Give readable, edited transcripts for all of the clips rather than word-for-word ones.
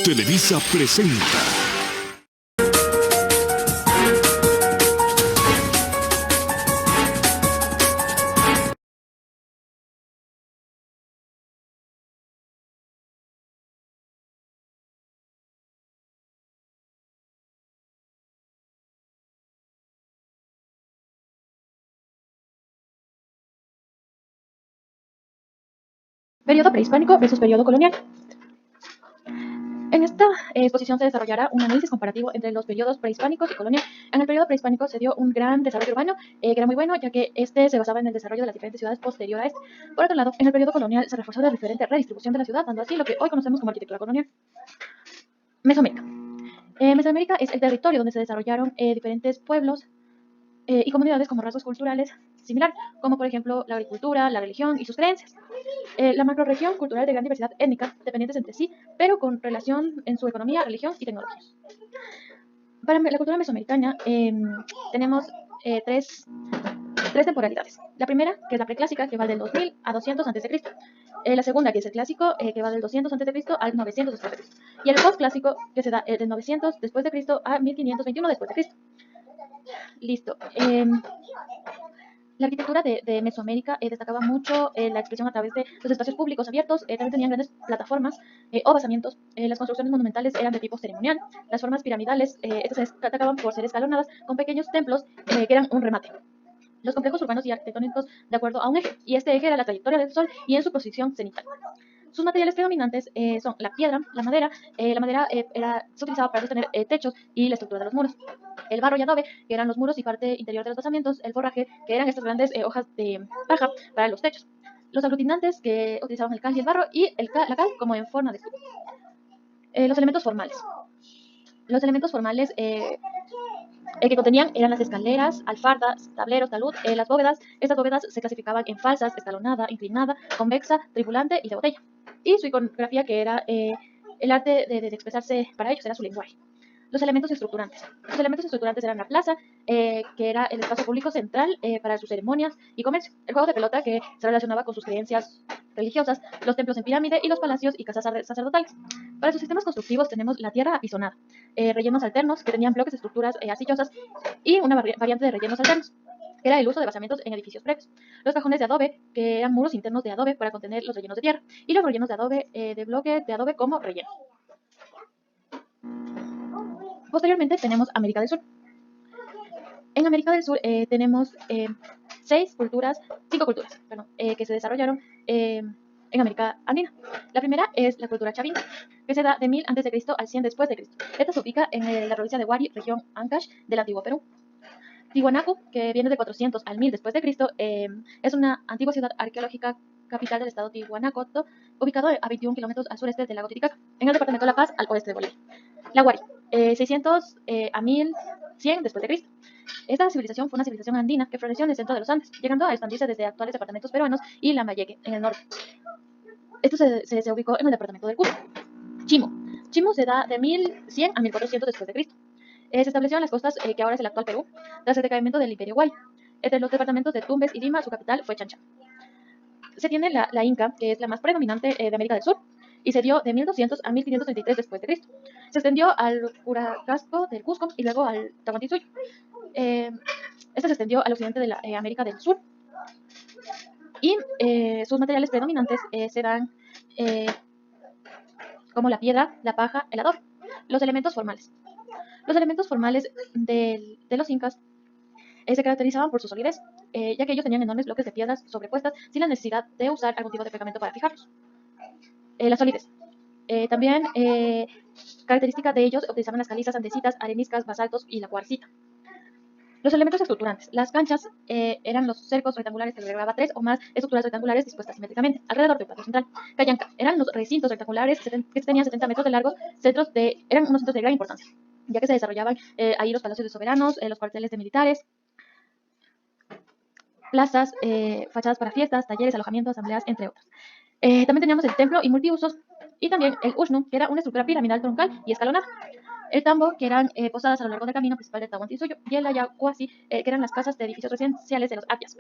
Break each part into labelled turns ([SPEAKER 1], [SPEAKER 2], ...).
[SPEAKER 1] Televisa presenta.
[SPEAKER 2] Periodo prehispánico versus periodo colonial. En esta exposición se desarrollará un análisis comparativo entre los periodos prehispánicos y colonial. En el periodo prehispánico se dio un gran desarrollo urbano, que era muy bueno, ya que este se basaba en el desarrollo de las diferentes ciudades posterior a este. Por otro lado, en el periodo colonial se reforzó la diferente redistribución de la ciudad, dando así lo que hoy conocemos como arquitectura colonial. Mesoamérica. Mesoamérica es el territorio donde se desarrollaron diferentes pueblos y comunidades como rasgos culturales similares, como por ejemplo la agricultura, la religión y sus creencias. La macrorregión cultural de gran diversidad étnica, dependientes entre sí, pero con relación en su economía, religión y tecnologías. Para la cultura mesoamericana tenemos tres temporalidades. La primera, que es la preclásica, que va del 2000 a 200 a.C. La segunda, que es el clásico, que va del 200 a.C. al 900 a.C. Y el postclásico, que se da del 900 después de Cristo a 1521 después de Cristo. Listo. La arquitectura de Mesoamérica destacaba mucho la expresión a través de los espacios públicos abiertos, también tenían grandes plataformas o basamientos. Las construcciones monumentales eran de tipo ceremonial, las formas piramidales, estas se destacaban por ser escalonadas con pequeños templos que eran un remate. Los complejos urbanos y arquitectónicos de acuerdo a un eje, y este eje era la trayectoria del Sol y en su posición cenital. Sus materiales predominantes son la piedra, la madera. La madera se utilizaba para sostener techos y la estructura de los muros. El barro y adobe, que eran los muros y parte interior de los basamentos. El forraje, que eran estas grandes hojas de paja para los techos. Los aglutinantes, que utilizaban el cal y el barro, y la cal como en forma de escudo. Los elementos formales. Los elementos formales que contenían eran las escaleras, alfardas, tableros, talud, las bóvedas. Estas bóvedas se clasificaban en falsas, escalonada, inclinada, convexa, tripulante y de botella. Y su iconografía, que era el arte de expresarse para ellos, era su lenguaje. Los elementos estructurantes. Los elementos estructurantes eran la plaza, que era el espacio público central para sus ceremonias y comercio. El juego de pelota, que se relacionaba con sus creencias religiosas, los templos en pirámide y los palacios y casas sacerdotales. Para sus sistemas constructivos tenemos la tierra apisonada, rellenos alternos, que tenían bloques de estructuras arcillosas, y una variante de rellenos alternos, que era el uso de basamentos en edificios previos. Los cajones de adobe, que eran muros internos de adobe para contener los rellenos de tierra, y los rellenos de adobe, de bloque de adobe como relleno. Posteriormente tenemos América del Sur. En América del Sur tenemos cinco culturas, que se desarrollaron en América Andina. La primera es la cultura chavín, que se da de 1000 a.C. al 100 después de Cristo. Esta se ubica en la provincia de Huari, región Ancash del antiguo Perú. Tiwanaku, que viene de 400 al 1000 después de Cristo, es una antigua ciudad arqueológica capital del estado Tiwanacoto, ubicado a 21 kilómetros al sureste del lago Titicaca, en el departamento de La Paz, al oeste de Bolivia. La Huari, 600 a 1100 después de Cristo. Esta civilización fue una civilización andina que floreció en el centro de los Andes, llegando a expandirse desde actuales departamentos peruanos y Lambayeque, en el norte. Esto se ubicó en el departamento del Cusco. Chimo. Chimo se da de 1100 a 1400 después de Cristo. Se estableció en las costas que ahora es el actual Perú, tras el decaimiento del Imperio Guay. Entre los departamentos de Tumbes y Lima, su capital fue Chanchán. Se tiene la Inca, que es la más predominante de América del Sur, y se dio de 1200 a 1533 después de Cristo. Se extendió al Curaçao del Cusco y luego al Tahuantinsuyo. Esta se extendió al occidente de la América del Sur, y sus materiales predominantes serán como la piedra, la paja, el adobe. Los elementos formales. Los elementos formales de los incas se caracterizaban por su solidez, ya que ellos tenían enormes bloques de piedras sobrepuestas sin la necesidad de usar algún tipo de pegamento para fijarlos. La solidez. También característica de ellos utilizaban las calizas, andesitas, areniscas, basaltos y la cuarcita. Los elementos estructurantes. Las canchas eran los cercos rectangulares que albergaba 3 o más estructuras rectangulares dispuestas simétricamente alrededor de un patio central. Cayanca. Eran los recintos rectangulares que tenían 70 metros de largo, eran unos centros de gran importancia, ya que se desarrollaban ahí los palacios de soberanos, los cuarteles de militares, plazas, fachadas para fiestas, talleres, alojamientos, asambleas, entre otros. También teníamos el templo y multiusos, y también el ushnu, que era una estructura piramidal troncal y escalonada. El tambo, que eran posadas a lo largo del camino principal del Tahuantinsuyo, y el ayahuasi, que eran las casas de edificios residenciales de los apias.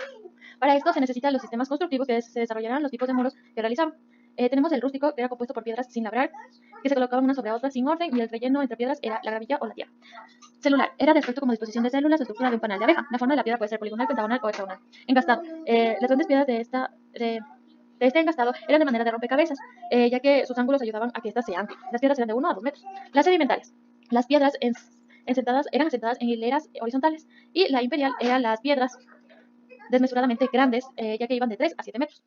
[SPEAKER 2] Para esto se necesitan los sistemas constructivos que se desarrollarán los tipos de muros que realizaban. Tenemos el rústico, que era compuesto por piedras sin labrar, que se colocaban unas sobre otras sin orden, y el relleno entre piedras era la gravilla o la tierra. Celular. Era descrito como disposición de células o estructura de un panal de abeja. La forma de la piedra puede ser poligonal, pentagonal o hexagonal. Engastado. Las grandes piedras de este engastado eran de manera de rompecabezas, ya que sus ángulos ayudaban a que éstas se anclen. Las piedras eran de 1 a 2 metros. Las sedimentarias. Las piedras eran asentadas en hileras horizontales, y la imperial eran las piedras desmesuradamente grandes, ya que iban de 3 a 7 metros.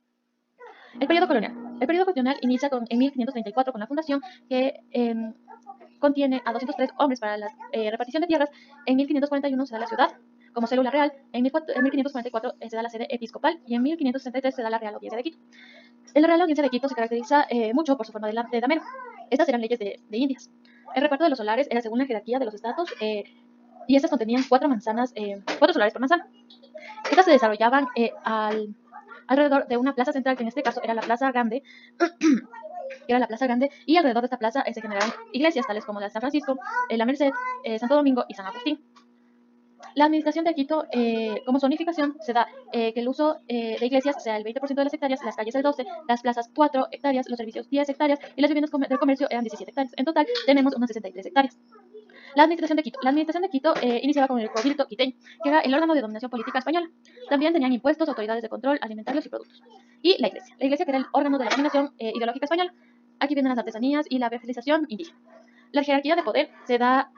[SPEAKER 2] El periodo colonial. El periodo colonial inicia en 1534 con la fundación, que contiene a 203 hombres para la repartición de tierras. En 1541 se da la ciudad como célula real. En 1544 se da la sede episcopal, y en 1563 se da la Real Audiencia de Quito. La Real Audiencia de Quito se caracteriza mucho por su forma de damero. Estas eran leyes de Indias. El reparto de los solares era según la jerarquía de los estados, y estas contenían 4 solares por manzana. Estas se desarrollaban alrededor de una plaza central, que en este caso era la Plaza Grande, y alrededor de esta plaza se generaron iglesias tales como la de San Francisco, la Merced, Santo Domingo y San Agustín. La administración de Quito, como zonificación, se da que el uso de iglesias sea el 20% de las hectáreas, las calles el 12%, las plazas 4 hectáreas, los servicios 10 hectáreas y las viviendas del comercio eran 17 hectáreas. En total tenemos unas 63 hectáreas. La administración de Quito. La administración de Quito iniciaba con el Cabildo quiteño, que era el órgano de dominación política española. También tenían impuestos, autoridades de control, alimentarios y productos. Y la iglesia. La iglesia, que era el órgano de la dominación ideológica española. Aquí vienen las artesanías y la evangelización indígena. La jerarquía de poder se da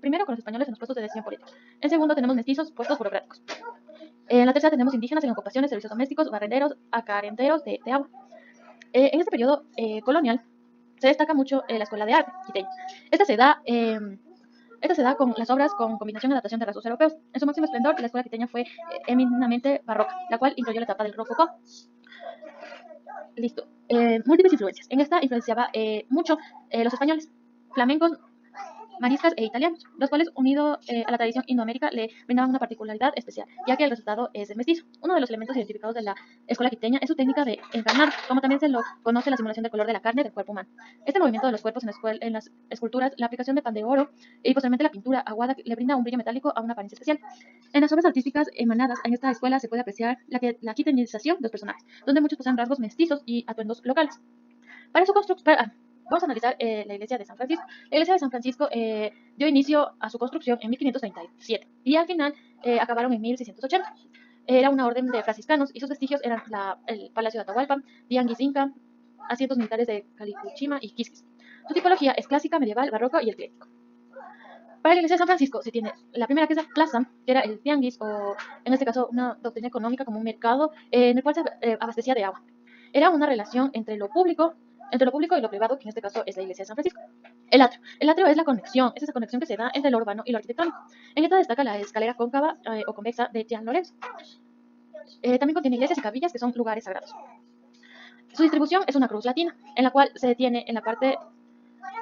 [SPEAKER 2] primero con los españoles en los puestos de decisión política. En segundo tenemos mestizos, puestos burocráticos. En la tercera tenemos indígenas en ocupaciones, servicios domésticos, barrenderos, acarenteros de agua. En este periodo colonial se destaca mucho la escuela de arte quiteña. Esta se da con las obras con combinación y adaptación de rasgos europeos. En su máximo esplendor, la escuela quiteña fue eminentemente barroca, la cual incluyó la etapa del rococó. Listo. Múltiples influencias. En esta influenciaba mucho los españoles, flamencos, maristas e italianos, los cuales, unido a la tradición indoamérica, le brindaban una particularidad especial, ya que el resultado es el mestizo. Uno de los elementos identificados de la escuela quiteña es su técnica de encarnar, como también se lo conoce la simulación del color de la carne del cuerpo humano. Este movimiento de los cuerpos en las esculturas, la aplicación de pan de oro y posteriormente la pintura aguada le brinda un brillo metálico a una apariencia especial. En las obras artísticas emanadas en esta escuela se puede apreciar la quiteñización de los personajes, donde muchos poseen rasgos mestizos y atuendos locales. Para su construcción, vamos a analizar la iglesia de San Francisco. La iglesia de San Francisco dio inicio a su construcción en 1537 y al final acabaron en 1680. Era una orden de franciscanos y sus vestigios eran el Palacio de Atahualpa, Tianguis Inca, asientos militares de Calicuchima y Quisquis. Su tipología es clásica, medieval, barroco y ecléctico. Para la iglesia de San Francisco se tiene la primera, que es la plaza, que era el tianguis, o en este caso una doctrina económica como un mercado en el cual se abastecía de agua. Era una relación entre lo público y lo privado, que en este caso es la iglesia de San Francisco. El atrio. El atrio es esa conexión que se da entre lo urbano y lo arquitectónico. En esta destaca la escalera cóncava o convexa de Gian Lorenzo. También contiene iglesias y capillas, que son lugares sagrados. Su distribución es una cruz latina, en la cual se detiene en la parte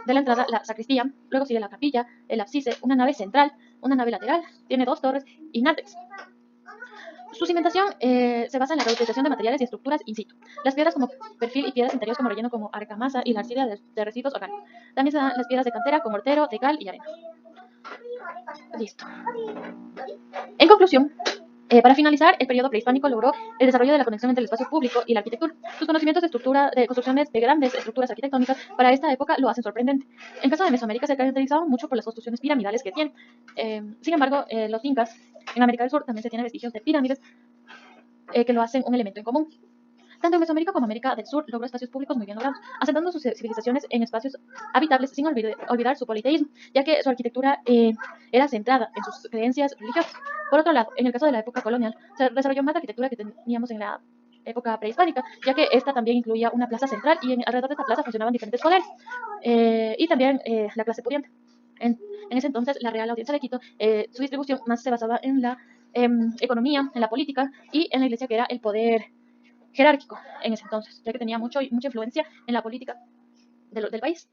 [SPEAKER 2] de la entrada la sacristía, luego sigue la capilla, el ábside, una nave central, una nave lateral, tiene 2 torres y nártex. Su cimentación se basa en la reutilización de materiales y estructuras in situ. Las piedras como perfil y piedras interiores como relleno como argamasa y la arcilla de residuos orgánicos. También se dan las piedras de cantera con mortero, de cal y arena. Listo. En conclusión, para finalizar, el periodo prehispánico logró el desarrollo de la conexión entre el espacio público y la arquitectura. Sus conocimientos de construcciones de grandes estructuras arquitectónicas para esta época lo hacen sorprendente. En caso de Mesoamérica se caracterizaban mucho por las construcciones piramidales que tienen. Sin embargo, los incas en América del Sur también se tienen vestigios de pirámides que lo hacen un elemento en común. Tanto en Mesoamérica como América del Sur logró espacios públicos muy bien logrados, asentando sus civilizaciones en espacios habitables sin olvidar su politeísmo, ya que su arquitectura era centrada en sus creencias religiosas. Por otro lado, en el caso de la época colonial, se desarrolló más la arquitectura que teníamos en la época prehispánica, ya que esta también incluía una plaza central y alrededor de esta plaza funcionaban diferentes poderes y también la clase pudiente. En ese entonces, la Real Audiencia de Quito, su distribución más se basaba en la economía, en la política y en la iglesia, que era el poder jerárquico en ese entonces, ya que tenía mucha influencia en la política del país.